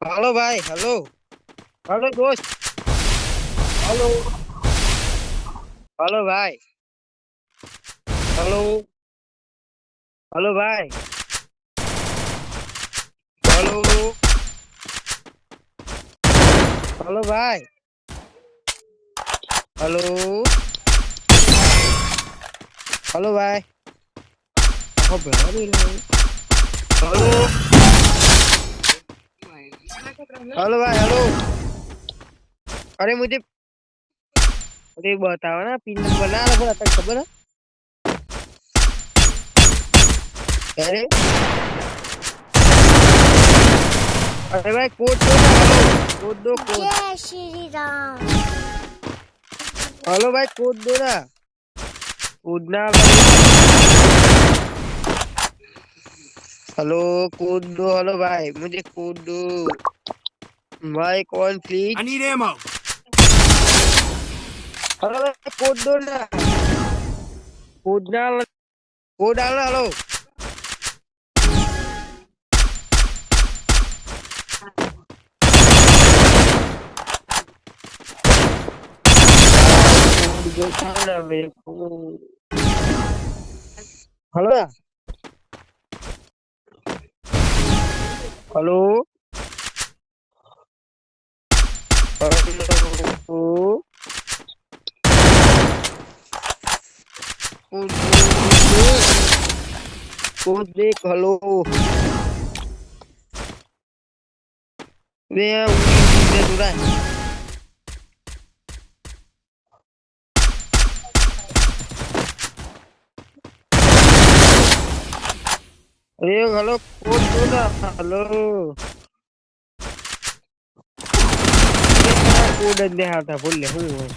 Hello भाई hello. Hello दोस्त। Hello. Hello भाई। हेलो। हेलो भाई। हेलो। हेलो भाई। हेलो। हेलो भाई। आखो भेड़ो नहीं रहे। हेलो। हेलो भाई हेलो। अरे मुझे अरे बताओ ना पिन नंबर ना आला बोला तक खबर है। अरे अरे भाई कोड दो ना हेलो कोड दो कोड। जय श्री राम। हेलो भाई कोड दो ना। कोड ना भाई। हेलो कोड दो हेलो भाई मुझे कोड दो। भाई कौन I please. need ammo. Hello भाई कोड दो ना। कोड ना कोड डालना हेलो। भाई कोड बताओ ना मेरे को। Hello hello. Hello code code देख हेलो। वे उड़ी दूर है। अरे हेलो कोड दो ना हेलो। कोड दे आता बोल ले हूँ।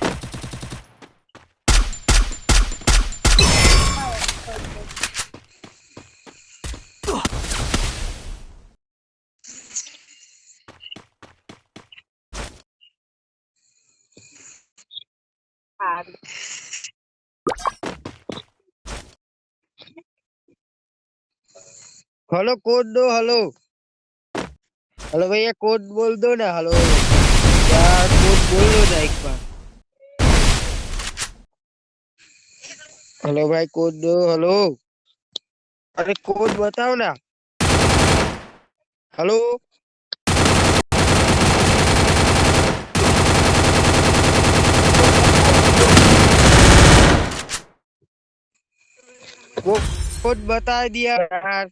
हेलो कोड दो हेलो। हेलो भैया कोड बोल दो ना हेलो। यार कोड बोल दो ना एक बार। हेलो भाई कोड दो हेलो। अरे कोड बताओ ना। हेलो। वो कोड बता दिया यार।